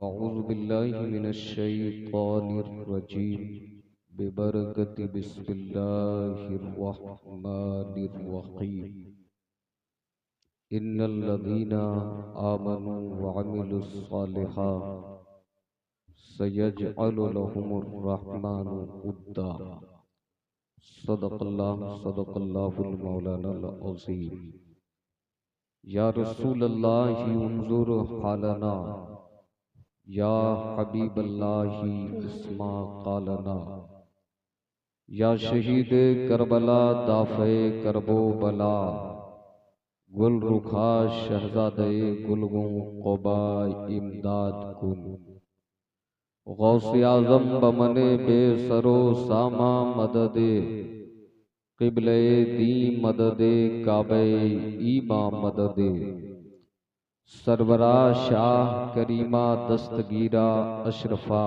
अऊज़ु बिल्लाहि मिनश्शैतानिर्रजीम बिबरकति बिस्मिल्लाहिर्रहमानिर्रहीम इन्नल्लज़ीना आमनू वअमिलुस्सालिहात सयजअलु लहुमुर रहमानु उद्दा सदक़ल्लाहुल मौलानाल अज़ीम। या रसूलल्लाहि उन्ज़ुर हालना या हबीबल्लाहि इस्मा कालना या शहीद करबला दाफ़े करबो बला गुल रुखा शहज़ादे गुलगों क़ुबा इमदाद कुन गौसे आज़म बमने बेसरो सामा मददे क़िबले दी मददे काबे ईमा मददे सरवरा शाह करीमा दस्तगीरा अशरफा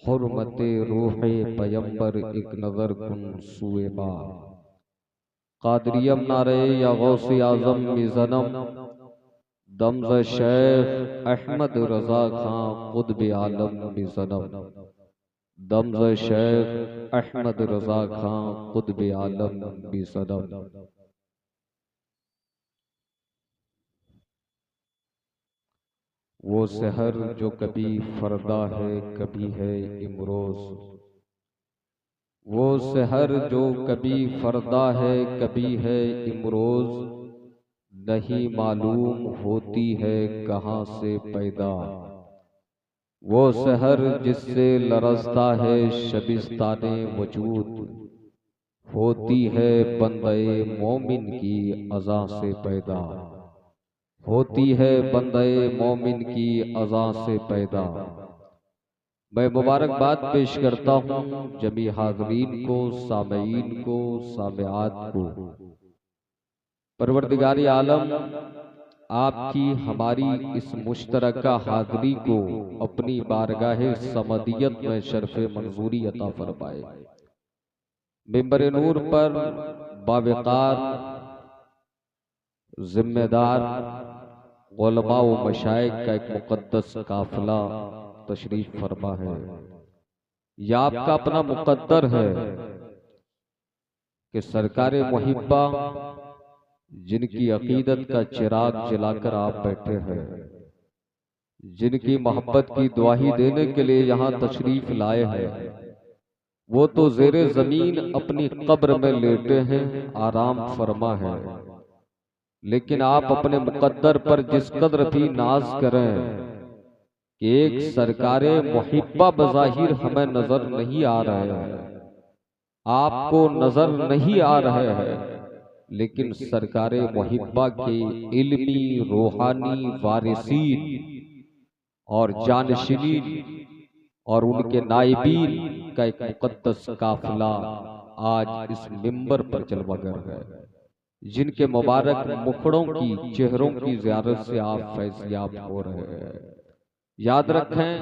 हुर्मते रूहे पयंबर एक नज़र कुन सुएबा कादरियम नारे या गौसे आज़म मिज़नम दमज़ शेख अहमद रज़ा खां क़ुत्ब आलम मिज़नम दमज़ शेख अहमद रज़ा खां क़ुत्ब आलम मिज़नम। वो सहर जो कभी फरदा है कभी है इमरोज, वो सहर जो कभी फरदा है कभी है इमरोज, नहीं मालूम होती है कहाँ से पैदा। वो सहर जिससे लरज़ता है शबिस्ताने वजूद, होती है बंदे मोमिन की अज़ा से पैदा, होती है बंदे मोमिन की अज़ा से पैदा। मैं मुबारकबाद पेश करता हूँ जमी हाज़रीन को, सामईन को, सामिआत को। परवरदिगारी आलम आपकी हमारी इस मुश्तरका हाज़री को अपनी बारगाहे समदियत में शर्फ़े मंजूरी अता फरमाए। मिंबर नूर पर बावकार जिम्मेदार उलमा व मशाइख का एक मुक़द्दस काफ़िला तशरीफ फरमा है। यह आपका अपना मुक़द्दर है कि सरकार मुहिब्बा जिनकी अकीदत का चिराग जलाकर आप बैठे हैं, जिनकी मोहब्बत की दुआही देने के लिए यहाँ तशरीफ लाए हैं, वो तो ज़ेरे ज़मीन अपनी कब्र में लेटे हैं, आराम फरमा है। लेकिन आप अपने मुक़द्दर पर जिस कदर भी नाज करें कि एक सरकारे मुहिब्बा बज़ाहिर हमें नजर नहीं आ रहे हैं, आपको नजर नहीं आ रहे हैं, लेकिन सरकारे मुहिब्बा के इल्मी रूहानी वारिसीन और जानशीनीन और उनके नाइबीन का एक मुक़द्दस काफ़िला आज इस मिंबर पर जलवागर है, जिनके मुबारक मुखड़ों की चेहरों की ज़ियारत से आप फैज़याब हो रहे हैं। याद रखें,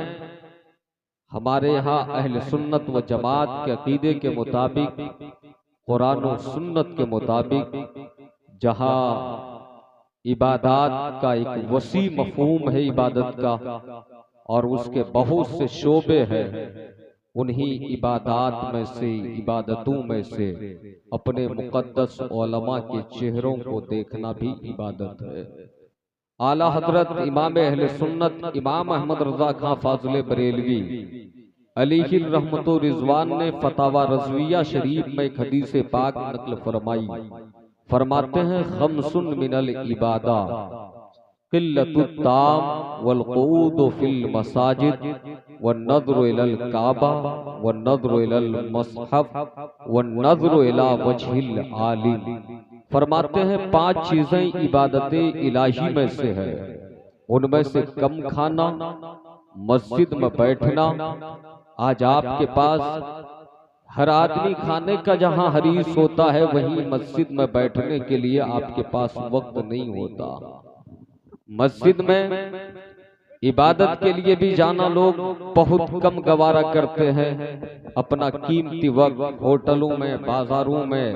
हमारे यहाँ अहले सुन्नत व जमात के अकीदे के मुताबिक, कुरान और सुन्नत के मुताबिक, जहाँ इबादत का एक वसी मफ़हूम है इबादत का, और उसके बहुत से शोबे हैं, उन्हीं इबादत में से, इबादतों में से अपने मुक़द्दस उलमा के चेहरों को देखना भी इबादत है। आला हजरत इमाम अहले सुन्नत इमाम अहमद रज़ा खां फाज़िल बरेलवी अलैहि रहमतो रिज़वान ने फतावा रज़विया शरीफ में एक हदीस पाक नक़ल फरमाई। फरमाते हैं, खम्सुन मिनल इबादा क़िल्लतुत ताम वल क़ुऊदु फ़िल मसाजिद वन नज़्रु इलल काबा वन नज़्रु इलल मस्हफ़ वन नज़्रु इला वजहिल आलिम। फरमाते हैं, 5 चीजें इबादतें इलाही में से है, उनमें से कम खाना, मस्जिद में बैठना। आज आपके पास हर आदमी खाने का जहां हरीस होता है, वहीं मस्जिद में बैठने के लिए आपके पास वक्त नहीं होता। मस्जिद में इबादत के लिए भी जाना लोग बहुत कम गवारा करते हैं। अपना कीमती वक्त होटलों में, बाजारों में,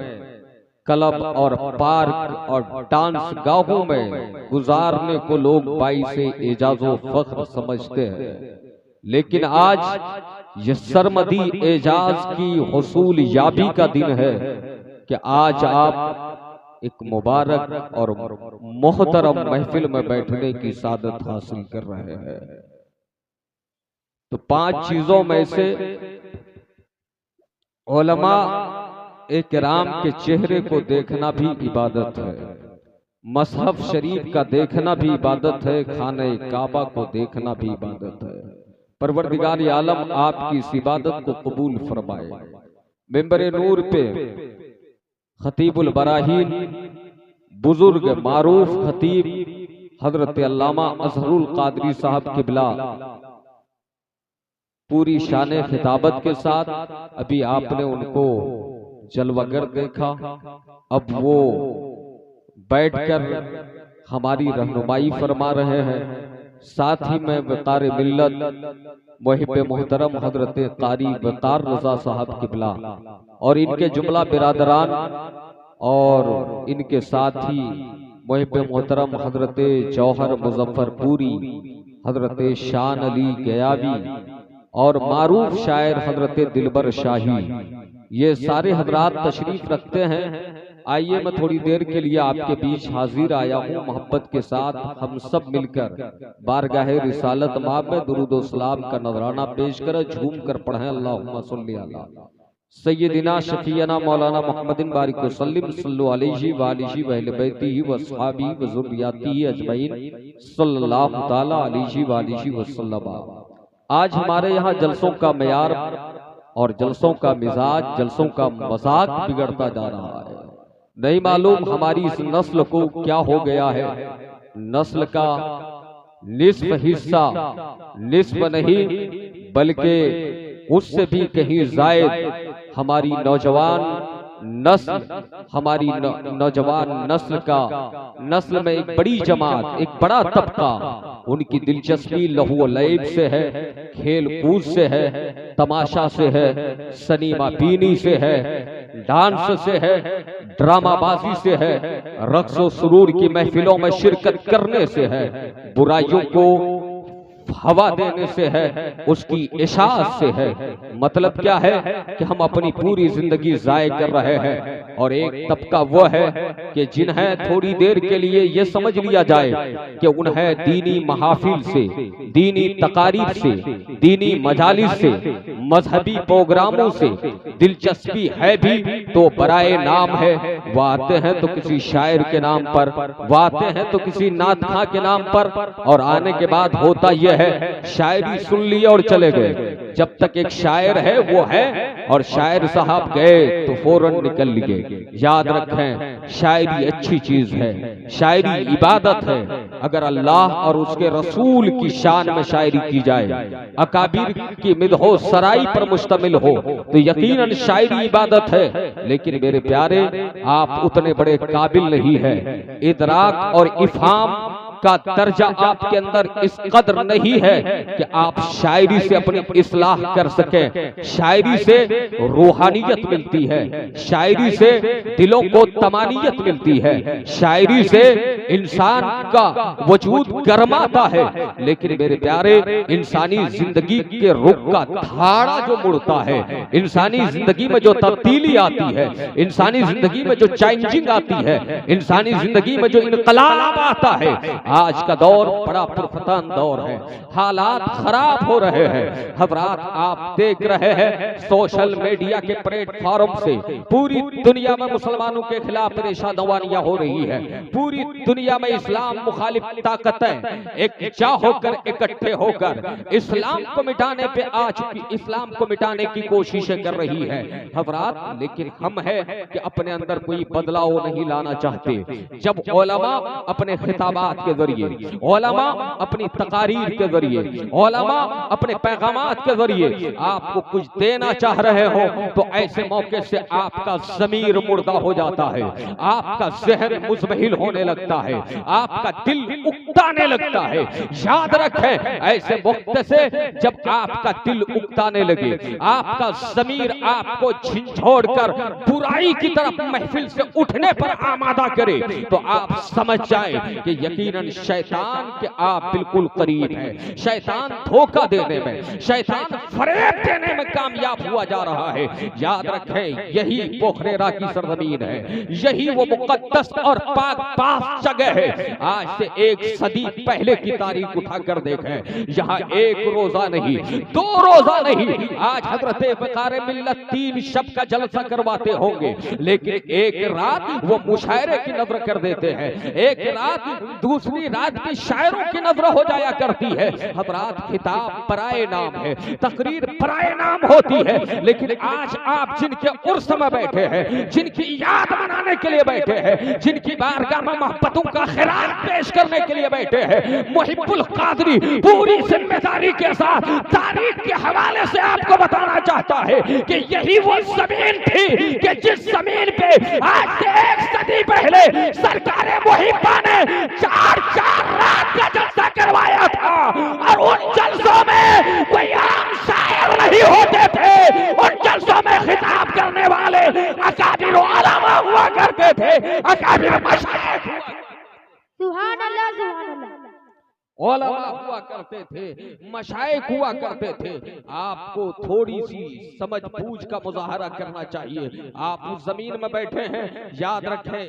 क्लब और पार्क और डांस गाहों में गुजारने को लोग बाइसे एजाज़ो फख्र समझते हैं, लेकिन आज ये सरमदी एजाज की हुसूल याबी का दिन है कि आज आप एक मुबारक और मोहतरम महफिल में बैठने की सादत हासिल कर रहे हैं। तो 5 चीजों में से उलमा इकराम के चेहरे को देखना भी इबादत है, मसहफ शरीफ का देखना भी इबादत है, खाने काबा को देखना भी इबादत है। परवरदिगार आलम आपकी इस इबादत को कबूल फरमाए। मिंबर नूर पे खतीबुल बराहीन बुजुर्ग मारूफ खतीब हजरत अल्लामा अजहरुल कादरी साहब किबला पूरी शान खिताबत के साथ, अभी आपने उनको जलवागर देखा, अब वो बैठकर हमारी रहनुमाई फरमा रहे हैं। साथ ही में वकार मिल्लत मुहिब मोहतरम हजरत कारी वकार रजा साहब किबला और इनके जुमला बिरादरान और इनके साथ ही मुहिब मोहतरम हजरत जौहर मुजफ्फरपुरी, हजरत शान अली गयावी और मारूफ शायर हजरत दिलबर शाही, ये सारे हजरात तशरीफ रखते हैं। आइए मैं थोड़ी देर के लिए आपके बीच हाजिर आया हूँ। मोहब्बत के साथ हम सब मिलकर बारगाहे रिसालत माब में दुरूद व सलाम का नजराना पेश करें, झूम कर पढ़ें अल्लाहुम्मा सल्ली अला सय्यदिना शफीना मौलाना मुहम्मदिन बारिक वसल्लम सल्लल्लाहु अलैहि व आलिहि व अहले बैतिही व अस्हाबिही व ज़ुर्रिय्यतिही अजमईन सल्लल्लाहु तआला अलैहि व आलिहि वसल्लम। आज हमारे यहाँ जलसों का मयार और जलसों का मिजाज, जलसों का मजाक बिगड़ता जा रहा है। नहीं मालूम हमारी इस नस्ल को क्या हो गया है। नस्ल का निस्फ हिस्सा, निस्फ नहीं बल्कि उससे भी कहीं जायद हमारी नौजवान नस्ल, हमारी नौजवान नस्ल में एक बड़ी जमात, एक बड़ा तबका, उनकी दिलचस्पी लहू लैब से है, खेल कूद से है, तमाशा से है, सनीमा बीनी से है, डांस से है, ड्रामाबाजी से है, रक्स व सुरूर की महफिलों में शिरकत करने से है, बुराइयों को हवा देने से है, उसकी इशाअत से है। मतलब क्या है कि हम अपनी पूरी जिंदगी जाय कर रहे हैं। और एक तबका वो है कि जिन्हें थोड़ी देर के लिए ये समझ लिया जाए कि उन्हें दीनी महाफिल से, दीनी तकारीब से, दीनी मजालिस से, मजहबी प्रोग्रामों से दिलचस्पी है भी तो बराए नाम है। वो आते हैं तो किसी शायर के नाम पर, वो आते हैं तो किसी नात खां के नाम पर, और आने के बाद होता यह है शायरी सुन ली और चले गए। जब तक एक शायर है वो है, और शायर साहब गए तो फौरन निकल लिए। याद रखें, शायरी अच्छी चीज है, शायरी इबादत है। अगर अल्लाह और उसके रसूल की शान में शायरी की जाए, अकाबिर की मिदहो सराई पर मुश्तमिल हो, तो यकीनन शायरी इबादत है। लेकिन मेरे प्यारे, आप उतने बड़े काबिल नहीं है। इदराक और इफहाम का दर्जा आपके अंदर इस कदर नहीं है कि आप शायरी से अपनी इस्लाह कर सकें। शायरी से रूहानियत मिलती है, शायरी से दिलों को तमानियत मिलती है, शायरी से इंसान का वजूद गर्माता है। लेकिन मेरे प्यारे, इंसानी जिंदगी के रुख का धाड़ा जो मुड़ता है, इंसानी जिंदगी में जो तब्दीली आती है, इंसानी जिंदगी में जो चेंजिंग आती है, इंसानी जिंदगी में जो इनकलाब आता है, आज का दौर बड़ा पुरफतान दौर है। हालात खराब हो रहे हैं। हजरात, आप देख रहे हैं सोशल मीडिया के प्लेटफॉर्म से पूरी दुनिया में मुसलमानों के खिलाफ परेशानियां हो रही है। पूरी दुनिया में इस्लाम मुखालिफ ताकतें एक जा होकर इकट्ठे होकर इस्लाम को मिटाने पे आ चुकी, इस्लाम को मिटाने की कोशिशें कर रही है। हजरात, लेकिन हम है कि अपने अंदर कोई बदलाव नहीं लाना चाहते। जब उलमा अपने खिताबात के जरिए, उलमा अपनी तकारीर के जरिए, उलमा अपने पैगामात के जरिए आपको कुछ देना चाह रहे हो तो ऐसे मौके से आपका ज़मीर मुर्दा हो जाता है, आपका ज़हन मुज़महिल होने लगता है, आपका दिल उकताने लगता है। याद रखें, ऐसे वक्त से जब आपका दिल उकताने लगे, आपका ज़मीर आपको झिझोड़कर बुराई की तरफ महफिल से उठने पर आमादा करे तो आप समझ जाएं कि यकीनन शैतान के आप बिल्कुल करीब हैं। शैतान धोखा देने में, शैतान फरेब देने में कामयाब हुआ जा रहा है। याद रखें, यही पोखरेरा की सरजमीन है, यही वो मुकद्दस और पाक पाक जगह है। आज से 1 सदी पहले की तारीख उठाकर देखें, यहाँ 1 रोजा नहीं, 2 रोजा नहीं, आज हजरत वक़ार मिल्लत 3 शब का जलसा करवाते होंगे, लेकिन एक रात वो मुशायरे की नजर कर देते हैं, एक रात दूसरी रात की शायरों की नजर हो जाया करती है। हजरात, खिताब पराए नाम है, तकरीर पराए नाम होती है, लेकिन आज आप जिनके उर्स में बैठे हैं, जिनकी याद मनाने के लिए बैठे हैं, जिनकी बारगाह में मोहब्बतों का खिराज पेश करने के लिए बैठे हैं, मुहिब्बुल कादरी पूरी जिम्मेदारी के साथ तारीख के हवाले से आपको बताना चाहता है कि यही वो जमीन थी कि जिस जमीन पे आज से 1 सदी पहले सरकार मुहिब्बा ने 4 रात का जलसा करवाया था, और उन जलसों में कोई आम शायर नहीं होते थे, उन जलसों में खिताब करने वाले अकाबिर उलमा हुआ करते थे, अकाबिर मशाइख हुआ, सुभान अल्लाह, सुभान अल्लाह, उलमा हुआ करते थे, मशाइख हुआ करते थे। आपको थोड़ी सी समझ बूझ का मुजाहरा करना चाहिए। आप उस जमीन में बैठे हैं, याद रखें,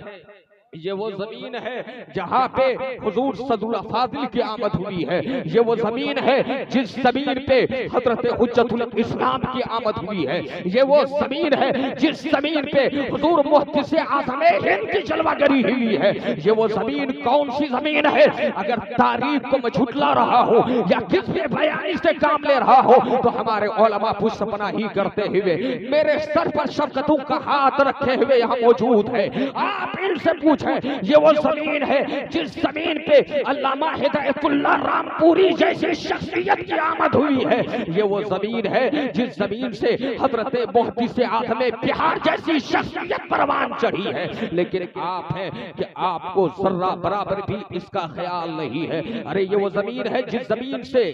ये वो जमीन है जहाँ पे हुजूर सल्लल्लाहु अलैहि फाजिल की आमद हुई है, ये वो जमीन है जिस जमीन पे हजरत हुज्जतुल इस्लाम की आमद हुई है, ये वो जमीन है जिस जमीन पे हुजूर मुहद्दिस आज़म हिंद की जलवागरी हुई है। ये वो जमीन कौन सी जमीन है? अगर तारीख को मैं झुटला रहा हो या किसी बयानी से काम ले रहा हो तो हमारे उलमा पुष्पनाही करते हुए मेरे सर पर शफ़क़तों का हाथ रखे हुए यहाँ मौजूद है। आप इनसे पूछें, ये वो जमीन है जिस जमीन पे अल्लामा हिदायतुल्लाह रामपुरी जैसी शख्सियत की आमद हुई है। ये वो जमीन है जिस जमीन से हजरत मुहद्दिस आज़म बिहार जैसी शख्सियत परवान चढ़ी है। लेकिन आप हैं कि आपको जर्रा बराबर भी इसका ख्याल नहीं है। अरे ये वो जमीन है जिस जमीन से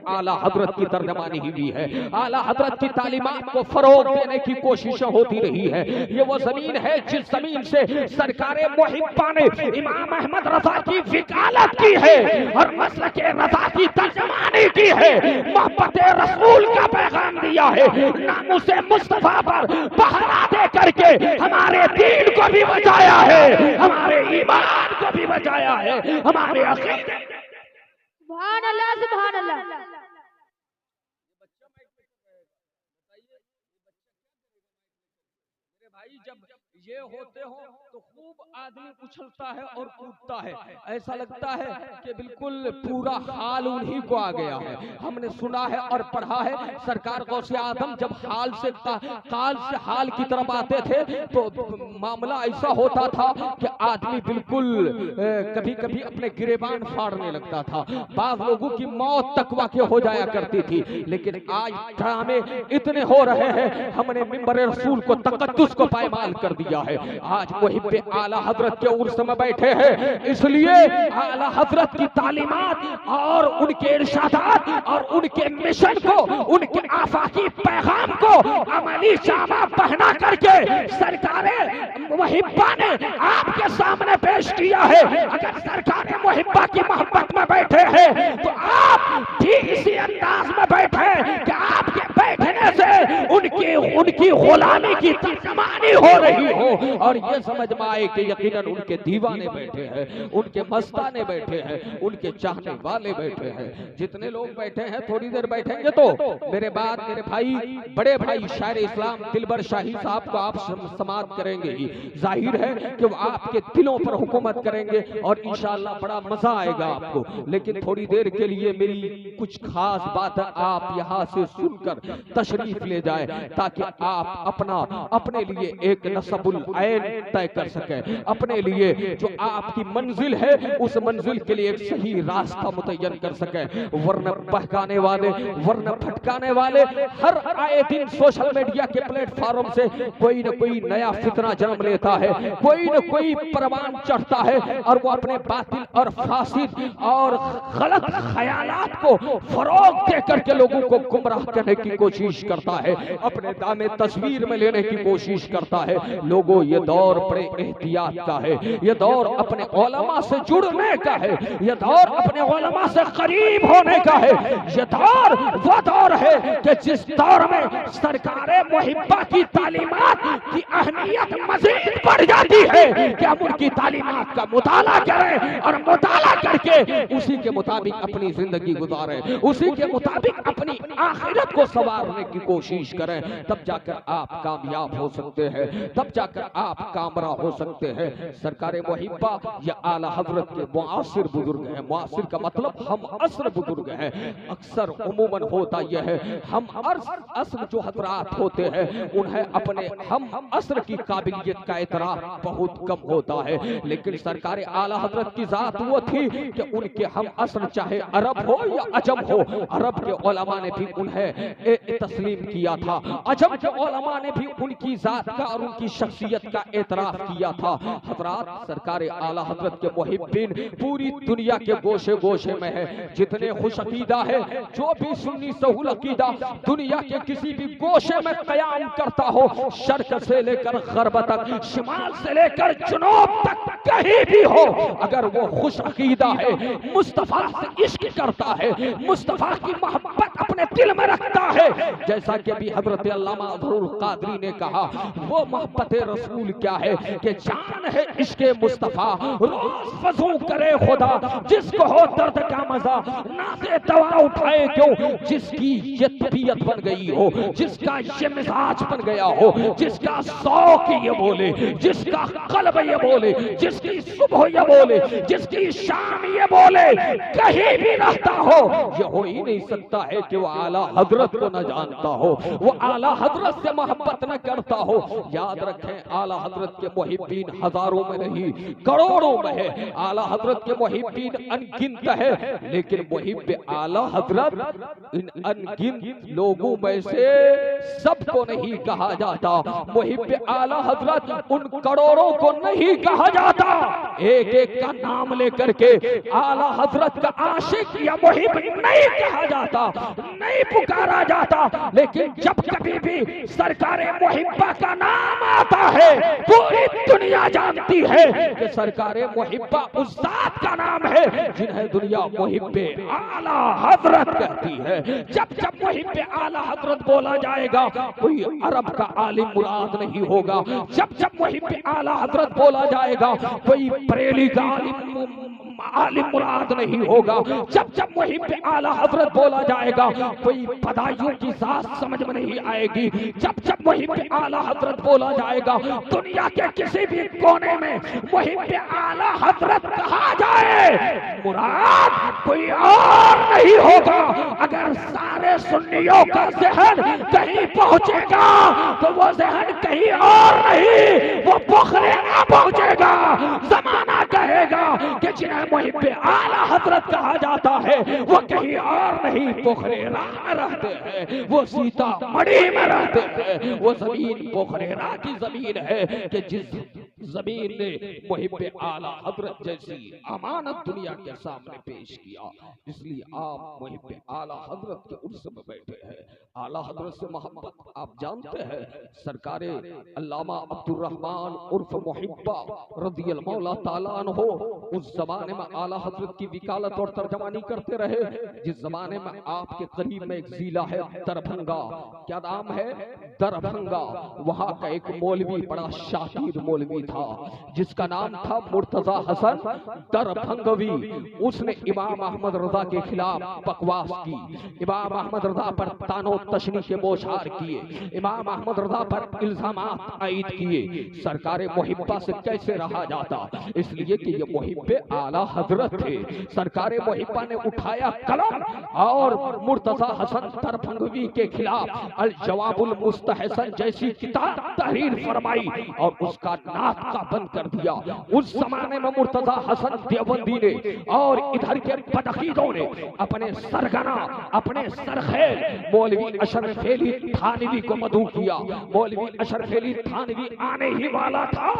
आला हजरत की तर्जमानी हुई है, आला हजरत की तालीमात को फरोग देने की कोशिश होती रही है। ये वो जमीन है जिस जमीन से सरकारे मुहिब्बा ने इमाम अहमद रजा की वकालत की है और मसलक रजा की तर्जमानी की है, मोहब्बत रसूल का पैगाम दिया है, नामुसे मुस्तफा पर पहरा दे करके हमारे दीन को भी बचाया है, हमारे ईमान को भी बचाया है, हमारे अकीदे। सुभान अल्लाह, सुभान अल्लाह। भाई जब ये होते हो तो खूब आदमी उछलता है और कूदता है, ऐसा लगता है कि बिल्कुल पूरा हाल उन्हीं को आ गया है। हमने सुना है और पढ़ा है, सरकार गौसे आदम जब हाल से काल से हाल की तरफ आते थे तो मामला ऐसा होता था कि आदमी बिल्कुल कभी कभी अपने गिरेबान फाड़ने लगता था, बाज़ लोगों की मौत तक वाक़ई हो जाया करती थी। लेकिन आज ड्रामे इतने हो रहे हैं, हमने मिंबर रसूल को तक़द्दुस को पायमाल कर दिया है। आज मुहिब्बे आला हजरत के उर्स में बैठे हैं, इसलिए आला हजरत की तालीमात और उनके इरशादात और उनके मिशन को, उनके आफाकी पैगाम को अमली जामा पहना करके सरकारे मुहिब्बा ने आपके सामने पेश किया है। अगर सरकारे मुहिब्बा की मोहब्बत में बैठे हैं तो आप भी इसी अंदाज में बैठे कि आपके बैठने से उनकी गुलामी की तर्जमानी हो रही हो और ये समझ में आए कि यकीनन उनके दीवाने बैठे हैं, उनके मस्ताने बैठे हैं, उनके चाहने वाले बैठे हैं। जितने लोग बैठे हैं थोड़ी देर बैठेंगे तो मेरे बाद मेरे भाई, बड़े भाई शायर इस्लाम दिलबर शाही साहब को आप समाअत करेंगे ही। जाहिर है कि वो आपके दिलों पर हुकूमत करेंगे और इंशाअल्लाह बड़ा मजा आएगा आपको। लेकिन थोड़ी देर के लिए मेरी कुछ खास बात आप यहाँ से सुनकर तशरीफ ले जाए ताकि ताकि आप अपने लिए एक नसबुल ऐन तय कर सके, अपने लिए जो आपकी मंजिल है उस मंजिल के लिए एक सही रास्ता मुतय्यन कर सके। वरना बहकाने वाले, वरना भटकाने वाले हर आए दिन सोशल मीडिया के प्लेटफॉर्म से कोई न कोई नया फितना जन्म लेता है, कोई न कोई परवान चढ़ता है और वो अपने बातिल और फासिद और गलत ख्यालात को फरोग दे करके लोगों को गुमराह करने की कोशिश करता है, अपने दामे तस्वीर में लेने की कोशिश करता है। लोगों, ये दौर बड़े एहतियात का है, ये दौर अपने उलमा से जुड़ने का है, ये दौर अपने उलमा से करीब होने का है। ये दौर वो दौर है कि जिस दौर में सरकारे मुहिब्बा की तालीमात की अहमियत मजीद बढ़ जाती है कि हम उनकी तालीमात का मुताला करें और मुताला करके उसी के मुताबिक अपनी जिंदगी गुजारें, उसी के मुताबिक अपनी आखिरत को संवारने की कोशिश करें। तब जाकर आप कामयाब हो सकते हैं, तब जाकर आप कामरा हो सकते हैं। सरकारे मुहिब्बा या आला हजरत के मुआसिर बुजुर्ग हैं। मुआसिर का मतलब हम असर बुजुर्ग हैं। अक्सर उमूमन होता यह है, हम असर जो हजरात होते हैं उन्हें अपने हम असर की काबिलियत का इतराफ बहुत कम होता है, लेकिन सरकारे आला हजरत की जात वो थी कि उनके हम असर चाहे अरब हो या अजम हो, अरब के उलमा ने भी उन्हें तस्लीम किया था, अजम के उलमा ने भी उनकी जात का और उनकी शख्सियत का एतराफ किया था। हजरात, सरकारे आला हजरत के मुहिब्बीन पूरी दुनिया के गोशे गोशे में है। जितने खुश अकीदा है, जो भी सुन्नी सहूल अकीदा दुनिया के किसी भी गोशे में कयाम करता हो, शर्क से लेकर गर्ब तक, शिमाल से लेकर जुनूब तक, कहीं भी हो, अगर वो खुश अकीदा है, मुस्तफा से इश्क करता है, मुस्तफा की मोहब्बत अपने दिल में रखता है, जैसा कि अभी हजरत अल्लामा अज़हरुल कादरी ने कहा, वो मोहब्बत रसूल क्या है कि जान है इश्क़े मुस्तफा, रोज वज़ू करे खुदा, जिसको हो दर्द का मजा ना से दवा उठाए क्यों, जिसकी ये तबीयत बन गई हो, जिसका ये मिजाज बन गया हो, जिसका शौक ये बोले, जिसका कल्ब ये बोले, जिसकी सुबह ये बोले, जिसकी शाम ये बोले, कहीं भी रहता हो, ये हो ही नहीं सकता है कि वो आला हजरत को न जानता हो, वो आला हजरत से मोहब्बत न करता हो। याद रखें, आला हजरत के मुहिब्बीन हजारों में नहीं करोड़ों में है, आला हजरत के मुहिब्बीन अनगिनत है, लेकिन मुहिब्ब आला हजरत इन अनगिनत लोगों में से सबको नहीं कहा जाता। मुहिब्ब आला हजरत उन करोड़ों को नहीं कहा जाता। एक एक का नाम लेकर के आला हजरत का आशिक या मुहिब नहीं कहा जाता, नहीं पुकारा जाता, लेकिन जब कभी भी सरकारे मुहिब्बा का नाम आता है, पूरी दुनिया जानती है कि सरकारे मुहिब्बा उस जात का नाम है जिन्हें दुनिया मुहिब्बे आला हजरत कहती है। जब जब मुहिब्बे आला हजरत बोला जाएगा, कोई अरब का आलिम मुराद नहीं होगा। जब जब मुहिब्बे आला हजरत बोला जाएगा, कोई बरेली का आलिम मुराद नहीं होगा। जब जब मुहिब्बे आला हजरत बोला जाएगा, कोई बदायूं की साथ समझ में नहीं आएगी। जब जब मुहिब्बे आला हजरत बोला जाएगा, दुनिया के किसी भी कोने में मुहिब्बे आला हजरत कहा जाए, मुराद कोई और नहीं होगा। अगर सारे सुन्नियों का जहन कहीं पहुंचेगा तो वो जहन कहीं और नहीं, वो बुखरेना पहुंचेगा। जमाना कहेगा कि जिन्हें मुहिब्बे आला हजरत कहा जाता है, वो कहीं और नहीं पोखरेरा में रहते हैं, वो सीतामढ़ी में रहते हैं। वो जमीन पोखरेरा की जमीन है कि जिस जमीन ने मुहिब्बे आला हजरत जैसी अमानत दुनिया के सामने पेश किया, इसलिए आप मुहिब्बे आला हजरत के उर्स में बैठे हैं। आला हजरत से मोहब्बत आप जानते हैं, सरकारे अल्लामा अब्दुर रहमान उर्फ मुहिब्बा रज़ियल्लाहु मौला ताला अन्हो उस जमाने में आला हजरत की विकालत और तर्जमानी करते रहे। जिस जमाने में आपके करीब में एक जिला है दरभंगा, क्या नाम है, दरभंगा, वहां का एक मौलवी बड़ा शातिर मौलवी था जिसका नाम था मुर्तजा हसन दरभंगवी। उसने इमाम अहमद रजा के खिलाफ बकवास की, इमाम अहमद रजा पर तानो तशनी के बोछार किए, इमाम अहमद रजा पर इल्जामात आयद किए। सरकार मुहिब्बा से कैसे रहा जाता, इसलिए कि ये मुहिब्बे आला हजरत थे। सरकार मुहिब्बा ने उठाया कलम और मुर्तजा हसन दरभंगवी के खिलाफ अल जवाबुल मुस्तहसन जैसी किताब तहरीर फरमाई और उसका नाटका बंद कर दिया। उस जमाने में मुर्तजा हसन देवबंदी ने और इधर के बदअकीदों ने अपने सरगना, अपने सरखेल मौलवी अशरफ अली थानवी को मदऊ किया। मौलवी अशरफ अली थानवी आने ही वाला था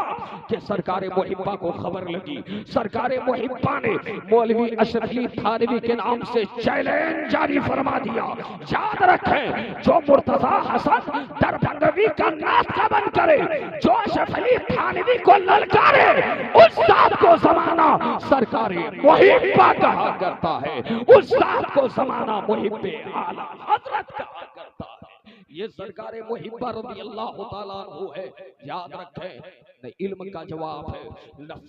कि सरकार मुहिब्बा को खबर लगी। सरकार मुहिब्बा ने मौलवी अशरफ अली थानवी के नाम से चैलेंज जारी फरमा दिया। याद रखें, जो मुर्तजा हसन दरभंगवी का नाटका बंद करे, जो अशरफ अली थानवी को ललकारे, उस साथ को जमाना सरकार मुहिब्बा कहा करता है, उस साथ को जमाना मुहिब्बे आला हजरत कहा करता है। ये सरकार मुहिब्बा रज़ी अल्लाह ताला अन्हु है। याद रखें, न इल्म का जवाब है, न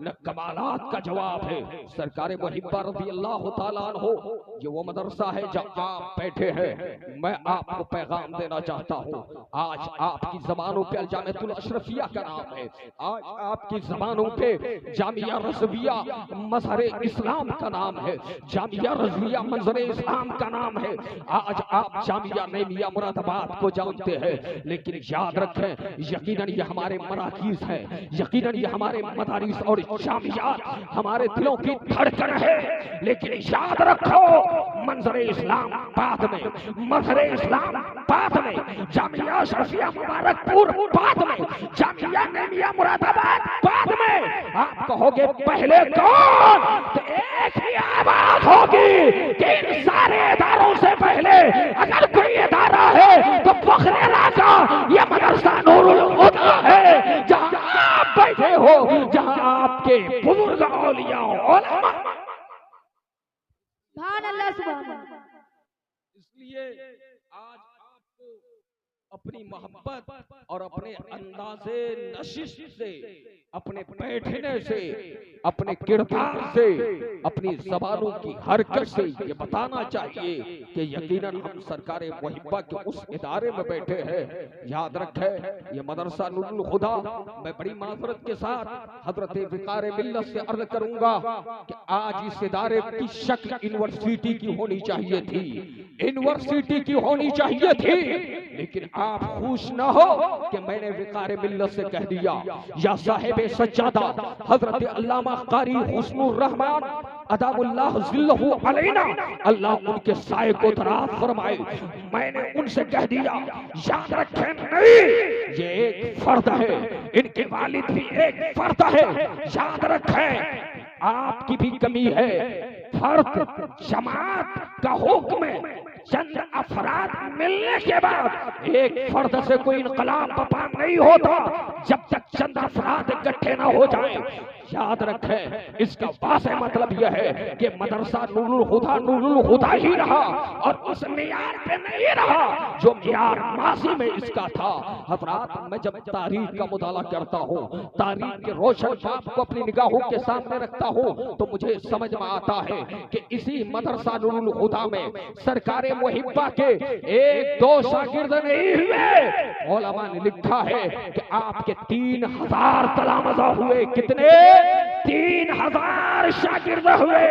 न कमालात का जवाब है। सरकार मुहिब्बा रज़ी अल्लाह ताला अन्हु ये वो मदरसा है जहाँ आप बैठे हैं। मैं आपको पैगाम देना चाहता हूँ। आज आपकी जबानों पे जामियातुल अशरफिया का नाम है, आज आपकी जबानों पे जामिया रज़विया मज़हर इस्लाम का नाम है, जामिया रज़विया मंजर इस्लाम का नाम है। आज आप जामिया नईमिया मुरादाबाद को जानते हैं, लेकिन याद रखें, यकीनन ये हमारे मराकीज हैं, यकीनन ये हमारे मदारिस और जामियात हमारे दिलों की धड़कन है। लेकिन याद रखो, मंजर इस्लाम बाद में, मज़हर इस्लाम बाद में, जामिया अशरफिया मुबारकपुर बाद में, जामिया नईमिया मुरादाबाद बाद में। आप कहोगे पहले कौन, तो एक ही आवाज होगी कि इन सारे इदारों से पहले अगर कोई इदारा है तो फखरेरा का ये मदरसा नूरुल हुदा है, जहां आप बैठे हो, जहां आपके बुजुर्ग औलिया उलमा। सुभान अल्लाह सुभान अल्लाह। इसलिए आज आपको अपनी मोहब्बत और अपने अंदाज़े नशिश से, अपने बैठने से, अपने किरदार से, अपनी ज़बानों की हरकत से ये बताना चाहिए कि यकीनन हम सरकार मुहिब्बा के उस इदारे में बैठे हैं। याद रखें, ये मदरसा नूरुल हुदा, मैं बड़ी माजरत के साथ हजरत विकार मिल्लत से अर्ज करूंगा कि आज इस इदारे की शक्ल यूनिवर्सिटी की होनी चाहिए थी, यूनिवर्सिटी की होनी चाहिए थी। लेकिन आप खुश न हो कि मैंने विकार मिल्लत से कह दिया, या साहिब सज्जादा हजरत अल्लामा कारी हुस्नुर रहमान अदामुल्लाह ज़िल्लहु अलैना, अल्लाह उनके साए को दराज फरमाए, मैंने उनसे कह दिया, याद रखें, नहीं ये एक फर्द है, इनके वालिद भी एक फर्द है। याद रखें, आपकी भी कमी है। फर्द जमात का हुक्म चंद अफराद मिलने के बाद एक फर्द से कोई इनकलाब बपा नहीं होता जब तक चंद अफराद इकट्ठे ना हो जाएं। याद रखें, इसका वाज़ेह मतलब यह है कि मदरसा नूरुल हुदा ही रहा और उस मियार पे नहीं रहा जो मियार माजी में इसका था। हज़रात, मैं जब तारीख का मुताला करता हूँ, तारीख के रोशन बाप को अपनी निगाहों के सामने रखता हूँ, तो मुझे समझ में आता है कि इसी मदरसा नूरुल हुदा में सरकार मुहिब्बा के एक दो शागिर्द नहीं हुए। उलमा ने लिखा है कि आपके 3000 तलामज़ा हुए। कितने? 3000 शागिर्द हुए।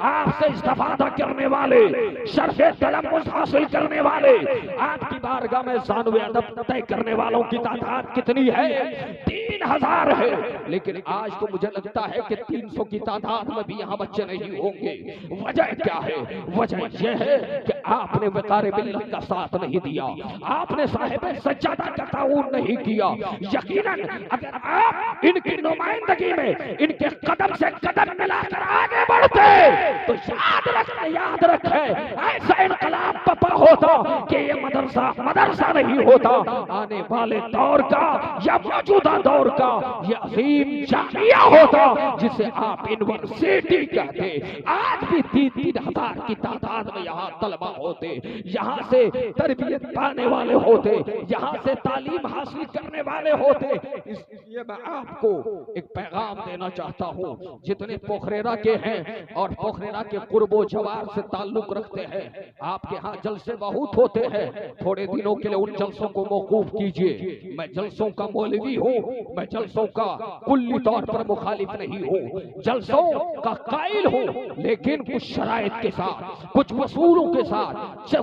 आपसे इस्तिफादा करने वाले, शर्फ़े तलम्मुज़ हासिल करने वाले, आपकी बारगाह में ज़ानुए अदब तय करने वालों की तादाद कितनी है? 3000 है। लेकिन आज तो मुझे लगता है कि 300 की तादाद में भी यहाँ बच्चे नहीं होंगे। वजह क्या है? वजह यह है कि आपने विकार मिल्लत का साथ नहीं दिया, आपने साहिब सज्जादा का ताउन नहीं किया। यकीनन अगर आप इनकी नुमाइंदगी में इनके कदम से कदम मिलाकर आगे बढ़ते तो याद रखे ऐसा इनकलाब पपा होता कि ये मदरसा नहीं होता। आने वाले दौर का या मौजूदा दौर का ये अजीम जामिया होता जिसे आप यूनिवर्सिटी कहते। आज भी 3-3 हजार की तादाद में यहाँ तलबा होते, यहाँ से तरबियत पाने वाले होते, यहाँ से तालीम हासिल करने वाले होते। इसलिए मैं आपको एक पैगाम देना चाहता हूँ, जितने पोखरेरा के हैं और पोखरेरा के कुर्बो जवार से ताल्लुक रखते हैं, आपके यहाँ जलसे बहुत होते हैं, थोड़े दिनों के लिए उन जलसों को मौकूफ कीजिए। मैं जलसों का मौलवी हूँ, मैं जलसों का कुल्ली तौर पर मुखालिफ नहीं हूँ, जलसों का कायल हूँ, लेकिन कुछ शराइत के साथ, कुछ वसूलों के साथ,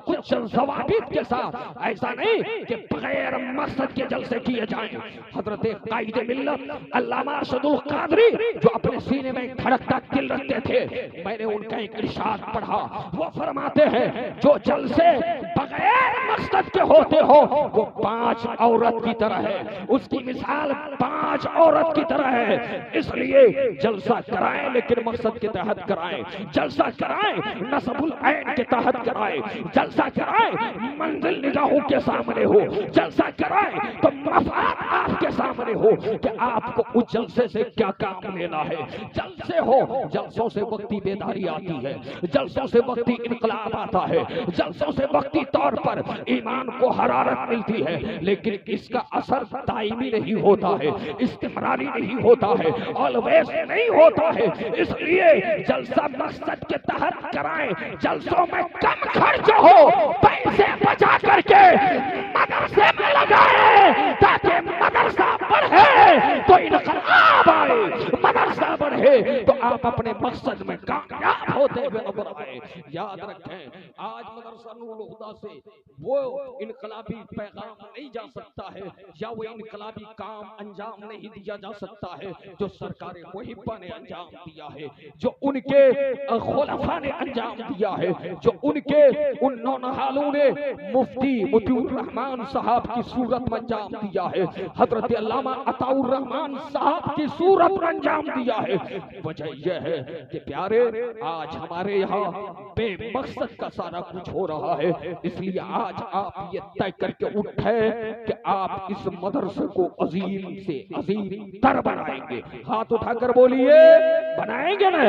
कुछ जवाबित के साथ। ऐसा नहीं कि बगैर मकसद के जलसे किए जाएं। हजरत कायद मिल्लत अल्लामा अरशदुल कादरी जो अपने सीने में धड़कता दिल रखते थे, मैंने उनका एक इरशाद पढ़ा, वो फरमाते हैं जो जलसे बगैर मकसद के होते हो वो 5 औरत की तरह है, उसकी मिसाल 5 औरत की तरह है। इसलिए जलसा कराएं लेकिन मकसद के तहत कराएं, जलसा कराएं नसबुल ऐन के तहत कराएं, जलसा कराएं मंजिल निगाहों के सामने हो, जलसा कराएं तो मफाद आपके सामने हो कि आपको उस जलसे से क्या काम लेना है। जलसे हो, जलसों से वक्ती बेदारी आती है, जलसों से वक्ती इनकलाब आता है, जलसों से वक्ती तौर पर ईमान को हरारत मिलती है, लेकिन इसका असर दायमी नहीं होता है, इस्तिमरारी नहीं होता है, ऑलवेज नहीं होता है। इसलिए जलसा मकसद के तहत कराएं, जलसों में कम खर्च हो, पैसे बचा करके मदरसे में लगाएं ताकि मदरसा बढ़े तो इनकलाब आए, मदरसा बढ़े तो आप अपने मकसद में कामयाब होते हुए नजर आए। याद रखें, आज मदरसा नूरुल हुदा से वो इनकलाबी पैगाम नहीं जा सकता है या वो इनकलाबी काम अंजाम नहीं दिया जा सकता है जो सरकार मुहिब्बा ने अंजाम दिया है, जो उनके खुलफा ने अंजाम दिया है, जो उनके उन नौनहालों ने मुफ्ती मुतीउर रहमान साहब की सूरत में अंजाम दिया है, हजरत अल्लामा अताउर रहमान साहब की सूरत में अंजाम दिया है। वजह यह है कि प्यारे आज हमारे यहाँ बेमकसद का सारा कुछ हो रहा है। इसलिए आज आप ये तय करके उठे कि आप इस मदरसे को अजीम से अजीम तर बनाएंगे। हाथ उठाकर बोलिए, बनाएंगे ना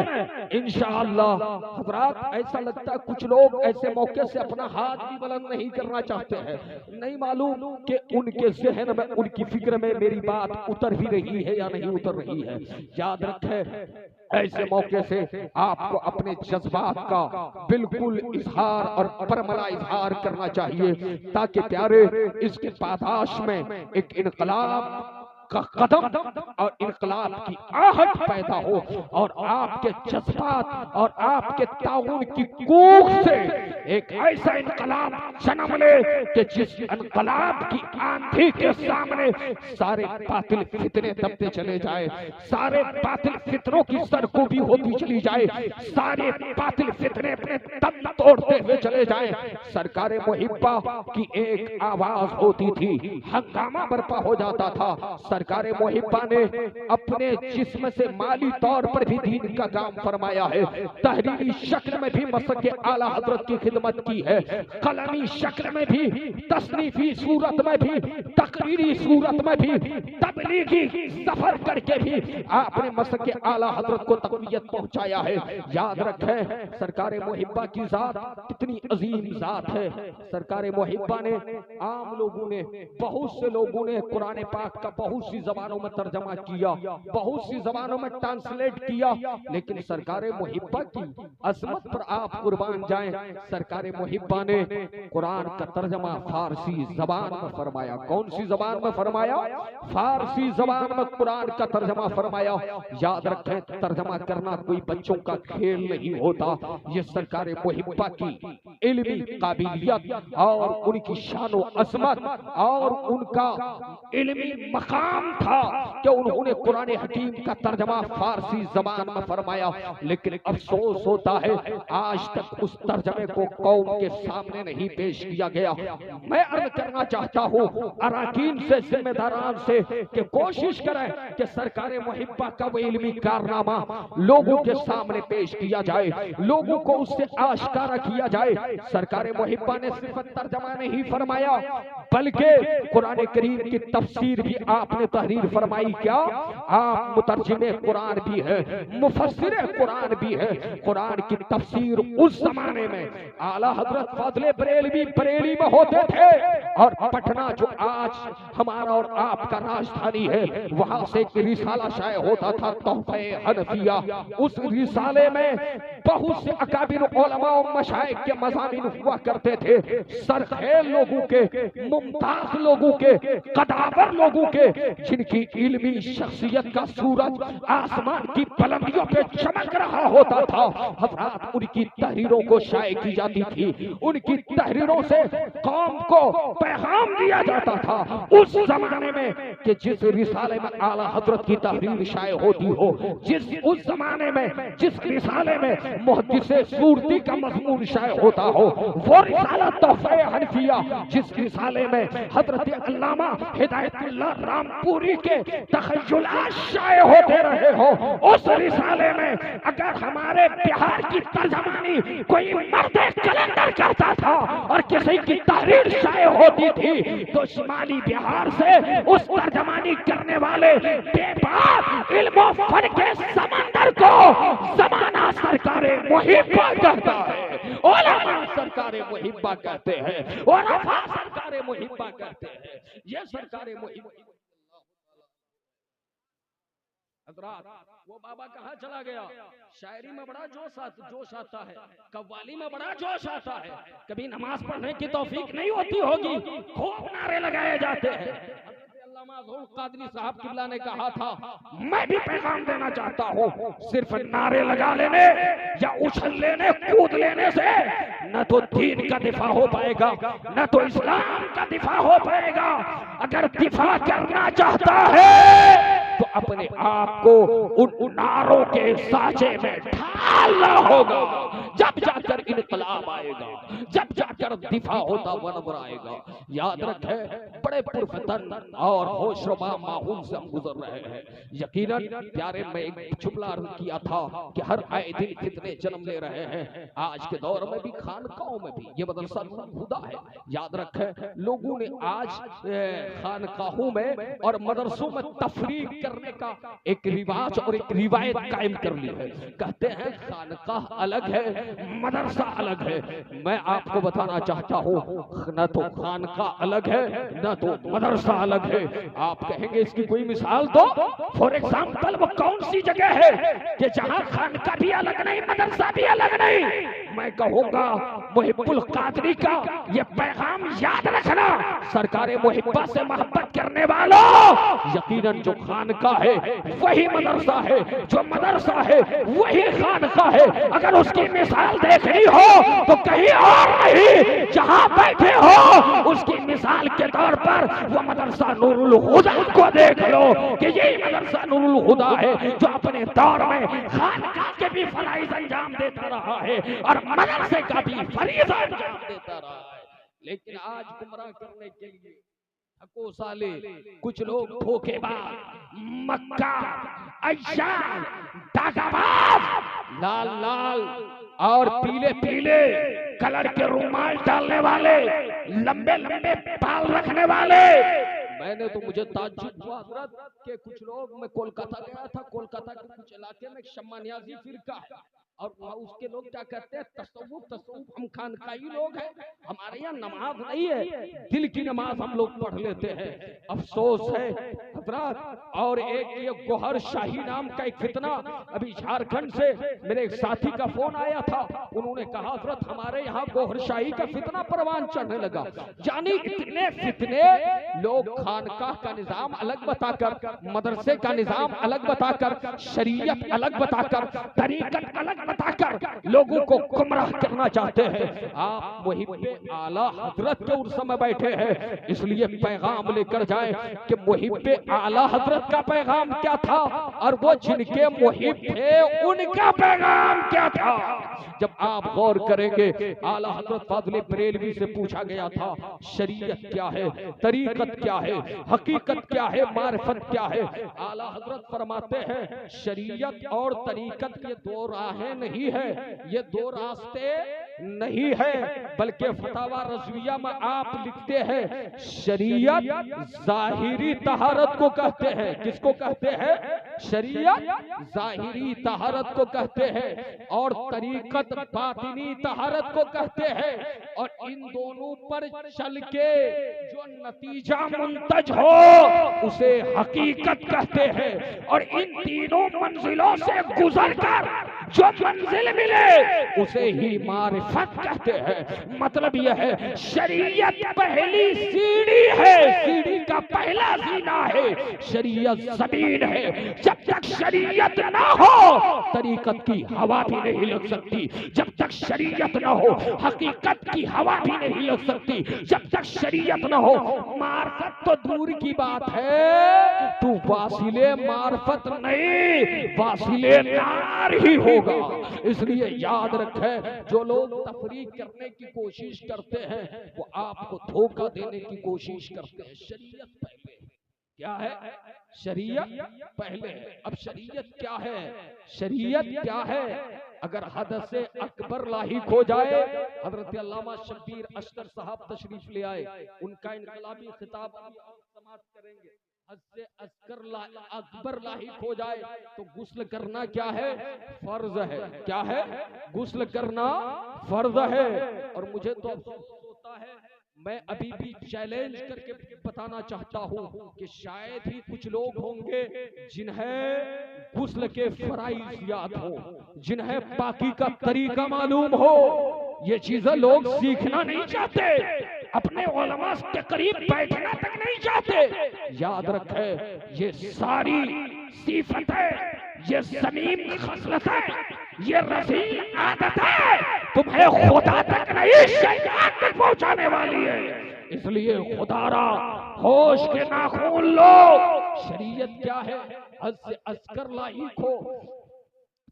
इंशाअल्लाह। हजरात, ऐसा लगता है कुछ लोग ऐसे मौके से अपना हाथ भी बुलंद नहीं करना चाहते हैं, नहीं मालूम कि उनके जहन में, उनकी फिक्र में मेरी बात उतर भी रही है या नहीं उतर रही है। याद रखें, ऐसे मौके से आपको अपने जज्बात का बिल्कुल इजहार और परमला इजहार करना चाहिए ताकि प्यारे इसके पादाश में एक इनकलाब का कदम और इनकलाब की आहट पैदा हो और आपके जज्बात और आपके ताउन की कूक से एक ऐसा इनकलाब जन्म ले कि जिस इनकलाब की आंधी के सामने सारे बातिल फितने दबते चले जाए, सारे बातिल फितरों की सरकोबी होती चली जाए, सारे बातिल फितने अपने दम तोड़ते हुए चले जाए। सरकार मुहिब्बा की एक आवाज होती थी, हंगामा बर्पा हो जाता था। सरकार मुहिब्बा ने अपने जिस्म से माली तौर पर भी दीन का काम फरमाया है, तहरीरी शक्ल में भी मसक आला हजरत की खिदमत की है, कलमी शक्ल में भी, तस्नीफी सूरत में भी, तकरीरी सूरत में भी, तबलीगी सफर करके भी आपने मसक आला हजरत को तकवीयत पहुंचाया है। याद रखें, सरकार मुहिब्बा की जात कितनी अजीम जात है। सरकार मुहिब्बा ने आम लोगों ने, बहुत से लोगों ने कुरान पाक का बहुत सी जबानों में तर्जमा किया, बहुत सी जबानों में ट्रांसलेट किया, लेकिन सरकार मुहिब्बा की अजमत पर आप कुर्बान जाएं। सरकार मुहिब्बा ने कुरान का तर्जमा फारसी जबान में फरमाया। कौन सी जबान में फरमाया? फारसी जबान में कुरान का तर्जमा फरमाया। याद रखें, तर्जमा करना कोई बच्चों का खेल नहीं होता। ये सरकार मुहिब्बा की इल्मी काबिलियत और उनकी शान व अजमत और उनका इल्मी मकाम काम था कि उन्होंने कुरान हकीम का तर्जमा फारसी जबान में फरमाया, लेकिन अफसोस होता है आज तक उस तर्जमे को कौम के सामने नहीं पेश किया गया। मैं अर्ज करना चाहता हूँ अराकीन से, जिम्मेदारान से कि कोशिश करें कि सरकार मुहिब्बा का वो इल्मी कारनामा लोगों के सामने पेश किया जाए, लोगों को उससे आश्कारा किया जाए। सरकार मुहिब्बा ने सिर्फ तर्जमा नहीं फरमाया बल्कि कुरान करीम की तफसीर भी आपने तहरीर फरमाई। क्या आप मुतर्जिमे कुरान भी है, मुफस्सिर कुरान भी है। कुरान की तफसीर उस जमाने में आला हजरत फाज़िले बरेलवी बरेली में होते थे, और पटना जो आज हमारा और आपका राजधानी है, वहां से एक रिसाला शाये होता था तोहफे हनफिया। उस रिसाले में बहुत से अकाबिर उलमा और मशाइख के मज़ामीन हुआ करते थे, सरखेल लोगों के, मुमताज लोगों के, कदावर लोगों के, जिनकी इल्मी शख्सियत का सूरज आसमान की बुलंदियों पे चमक रहा होता था। हज़रात उनकी तहरीरों को शाये की जाती थी, उनकी तहरीरों से कौम को पैगाम दिया जाता था। उस जमाने में कि जिस रिसाले में आला हजरत की तहरीर शाये होती हो, उस जमाने में जिस रिसाले में मुहद्दिसे सूरती का मज़मून शाये होता हो, वो रिसाला तोहफे हनफिया, जिस रिसाले में हजरत अल्लामा हिदायतुल्लाह रामपुरी के तखय्युलात शाये होते रहे हो, उस रिसाले में अगर हमारे बिहार की तर्जमानी कोई मर्द कलंदर करता था और किसी की तहरीर शाये होती थी, तो शिमाली बिहार से उस तर्जमानी करने वाले बेबाक इल्म फन के समंदर को ज़माना सरकारे मुहिब्बा कहता है, उलमा सरकारे मुहिब्बा कहते हैं, उलमा सरकारे मुहिब्बा कहते हैं। ये सरकारे मुहिब्बा। वो बाबा कहाँ चला गया? शायरी में बड़ा जोश आता है, कव्वाली में बड़ा जोश आता है, कभी नमाज पढ़ने की तौफीक नहीं होती होगी, खूब नारे लगाए जाते हैं। कादरी साहब किबला ने कहा था, मैं भी पैगाम देना चाहता हूँ, सिर्फ नारे लगा लेने या उछल लेने कूद लेने से न तो दीन का दिफा हो पाएगा, न तो इस्लाम का दिफा हो पाएगा। अगर दिफा करना चाहता है तो अपने आप को उन नारों के साचे में ढालना होगा, जब जाकर इनकलाब आएगा, जब जाकर दिफा होता वनवर आएगा। याद रखे, बड़े पुरफतन और होशरुबा माहौल से हम गुजर रहे हैं। यकीनन प्यारे में एक जुमला किया था कि हर आए दिन कितने जन्म ले रहे हैं। आज के दौर में भी खानकाओं में भी ये मदरसा खुदा है। याद रखे, लोगों ने आज खानकाहों में और मदरसों में तफरीक करने का एक रिवाज और एक रिवायत कायम कर ली है। कहते हैं खानकाह अलग है, मदरसा अलग है। मैं आपको बताना चाहता हूँ, न तो खानकाह अलग है, न तो मदरसा अलग है। आप कहेंगे इसकी कोई मिसाल दो। फॉर एग्जाम्पल, वो कौन सी जगह है कि जहाँ खानकाह भी अलग नहीं, मदरसा भी अलग नहीं? मैं कहूँगा मुहिब्बुल कादरी का ये पैगाम याद रखना। सरकारे मुहिब्बा से मोहब्बत करने वालों, यकीनन जो खानकाह है वही मदरसा है, जो मदरसा है वही खानकाह है। अगर उसकी मिसाल देखनी हो तो कहीं और नहीं, जहाँ बैठे हो उसकी मिसाल के तौर पर वो मदरसा नूरुल हुदा को देख लो कि यही मदरसा नूरुल हुदा है जो अपने दौर में खानकाह के भी फराइज अंजाम देता रहा है और मदरसे का भी फरीज़ अंजाम देता रहा है। लेकिन आज गुमराह करने के लिए हको साले कुछ लोग धोखेबाज, मक्कार, अय्यार, दागाबाज, लाल लाल और पीले पीले कलर के रुमाल डालने वाले, लंबे लंबे बाल रखने वाले। मैंने तो मुझे ताज्जुब हुआ हजरत के कुछ लोग, मैं कोलकाता गया था, कोलकाता के कुछ इलाके में शम्मा नियाज़ी फिरका है और उसके लोग क्या कहते हैं, तसव्वुफ हम खानकाही लोग हैं, हमारे यहाँ नमाज नहीं है, दिल की नमाज हम लोग पढ़ लेते हैं। अफसोस है हजरत। और एक ये गोहर शाही नाम का एक फितना, अभी झारखंड से मेरे एक साथी का फोन आया था, उन्होंने कहा हजरत हमारे यहाँ गोहर शाही का फितना परवान चढ़ने लगा। यानी इतने फितने लोग खानकाह का निजाम अलग बताकर, मदरसे का निजाम अलग बताकर, शरीयत अलग बताकर, तरीकत अलग बताकर लोगों को गुमराह करना चाहते हैं। आप मुहिब्बे आला हजरत के उर्स में बैठे हैं, इसलिए पैगाम लेकर जाएं कि मुहिब्बे आला हजरत का पैगाम क्या था और वो जिनके मुहिब थे उनका पैगाम क्या था। जब आप गौर करेंगे, आला हजरत फाज़िल बरेलवी से पूछा गया था शरीयत क्या है, तरीकत क्या है, हकीकत क्या है, मारिफत क्या है। आला हजरत फरमाते हैं शरीयत और तरीकत ये दो राहें नहीं है, ये दो रास्ते नहीं है, बल्कि फतावा रज़विया में आप लिखते हैं शरीयत जाहिरी तहारत को कहते हैं। किसको कहते हैं? शरीयत जाहिरी तहारत को कहते हैं और तरीकत बातिनी तहारत को कहते हैं। और इन दोनों पर चल के जो नतीजा मुंतज हो उसे हकीकत कहते हैं। और इन तीनों मंजिलों से गुजरकर जो मंजिल मिले उसे ही मारिफत कहते हैं। मतलब यह है शरीयत पहली सीढ़ी है, सीढ़ी का पहला जीना है, शरीयत जमीन है। जब तक शरीयत ना हो तरीकत की हवा भी नहीं लग सकती, जब तक शरीयत ना हो हकीकत की हवा भी नहीं लग सकती, जब तक शरीयत ना हो मार्फत तो दूर की बात है, तू वासिले मार्फत नहीं वासिले नार ही होगा। इसलिए याद रखें, जो लोग तफरीक करने की कोशिश करते हैं वो आपको धोखा देने की कोशिश करते हैं। शरीयत पहले क्या है? शरीयत पहले। अब शरीयत क्या है? शरीयत क्या है? अगर हद से अकबर लाहिक हो जाए, हजरत अल्लामा शब्बीर अख्तर साहब तशरीफ ले आए, उनका इनकलाबी खिताब समाप्त करेंगे। हद से अकबर लाहिक हो जाए तो गुस्ल करना क्या है? फर्ज है। क्या है? गुस्ल करना फर्ज है। और मुझे तो अफसोस होता है, मैं अभी भी चैलेंज करके बताना चाहता हूं कि शायद ही कुछ लोग होंगे जिन्हें गुस्ल के फराइज याद हो, जिन्हें पाकी का तरीका मालूम हो। ये चीजें लोग सीखना नहीं चाहते, अपने उलमा के करीब बैठना तक नहीं चाहते। याद रखे, ये सारी सिफतें, ये ज़मीम खसलतें, ये रज़ील आदतें तुम्हें खुदा तक नहीं शैतान तक पहुंचाने वाली है। इसलिए खुदारा होश के नाखून लो। शरीयत क्या है? हद से अस्कर लाहिक हो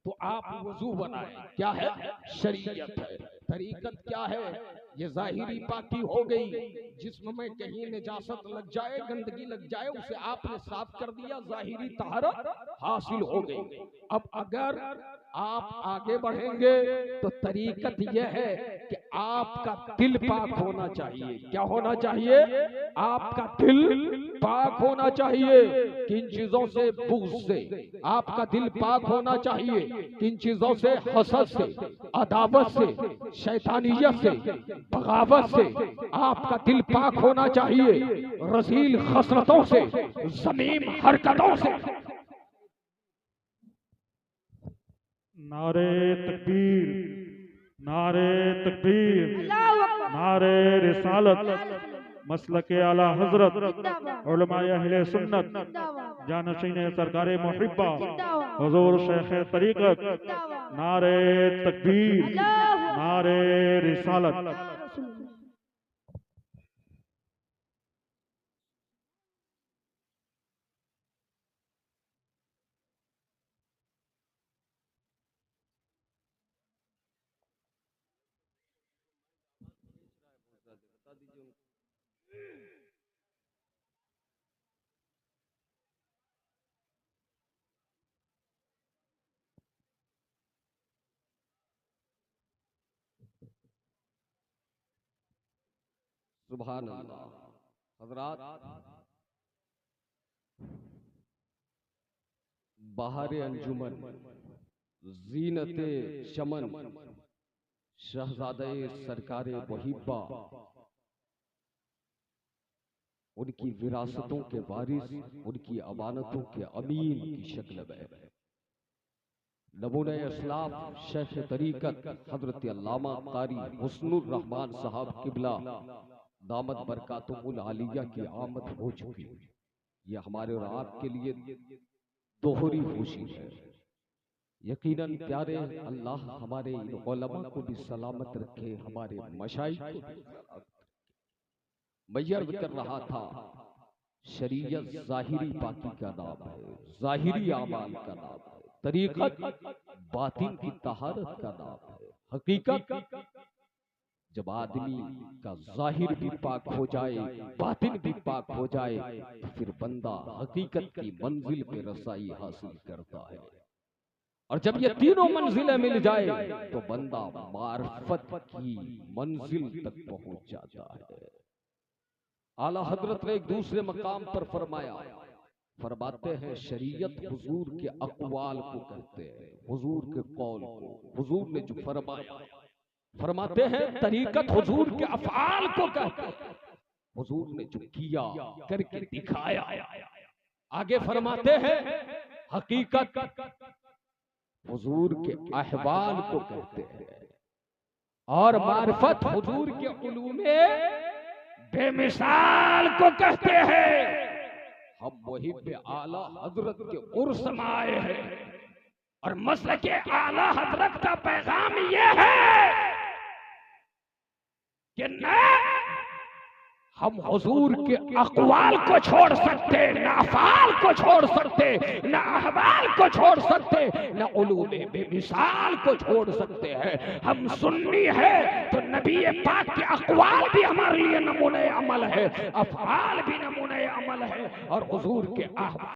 तो आप वजू बनाए, क्या है? शरीयत है। तरीकत क्या है? ये जाहिरी पाकी हो गई, जिस्म में कहीं निजासत लग जाए, गंदगी लग जाए, उसे आपने साफ कर दिया, जाहिरी तहरत हासिल हो गई। अब अगर आप आगे बढ़ेंगे तो तरीकत यह है कि आपका दिल पाक होना चाहिए। क्या होना चाहिए? आपका दिल पाक होना चाहिए। किन चीजों से? बुग़्ज़ से। आपका दिल पाक होना चाहिए। किन चीजों से? हसद से, अदावत से, शैतानियत से, बगावत से। आपका दिल पाक होना चाहिए रज़ील खसलतों से, ज़मीम हरकतों से। नारे तकबीर, नारे तकबीर, अल्लाहु अकबर, नारे रिसालत, मसलके आला हजरत, उलमाए अहले सुन्नत, जानशीन सरकारे मुहिब्बा, हुजूर शेख तरीकत, नारे तकबीर, नारे रिसालत। सुभान अल्लाह। हजरात, बहारे अंजुमन, जीनते चमन, शहजादे सरकारे मुहिब्बा, उनकी विरासतों के वारिस, उनकी अमानतों के अमीन की शक्ल में नमूने इस्लाम शेख तरीकत हजरत अल्लामा कारी हुस्नुर रहमान साहब किबला दामद बरकातुल आलिया की आमद हो चुकी है। ये हमारे और आपके लिए दोहरी खुशी है। यकीनन प्यारे अल्लाह हमारे इन उलमा को भी सलामत रखे, हमारे मशाइख को भी सलामत रखे। मैं अर्ज कर रहा था शरीयत ज़ाहिरी पाकी का नाम है, ज़ाहिरी आमाल का नाम है, तरीक़त बातिन की तहारत का नाम है। हकीकत जब आदमी का ज़ाहिर भी पाक हो जाए, बातिन भी पाक हो जाए, तो फिर बंदा हकीकत की मंजिल पे रसाई हासिल करता है। और जब ये तीनों मंजिलें मिल जाए तो बंदा मार्फत की मंजिल तक पहुंच जाता है। आला हजरत ने एक दूसरे मकाम पर फरमाते हैं शरीयत हुजूर के अक़वाल को कहते हैं, हुजूर के कौल को, हुजूर ने जो फरमाया। फरमाते हैं तरीकत हुजूर के अफ़आल को कहते हैं, हुजूर ने जो किया करके दिखाया। आगे फरमाते हैं हकीकत हुजूर के अहवाल को कहते हैं, और मारिफत हुजूर के उलूमे बेमिसाल को कहते हैं। हम वही पे आला हजरत के उर्स में आए हैं, और मसलक के आला हजरत का पैगाम ये है कि न हम हुजूर के अक़वाल को छोड़ सकते, न अफ़आल को छोड़ सकते, न अहवाल को छोड़ सकते, न उलूमे बेमिसाल को छोड़ सकते हैं। हम सुन्नी है तो नबी पाक के अक़वाल भी हमारे लिए नमूने अमल है, अफ़आल भी नमूने अमल है, और हुजूर के अहवाल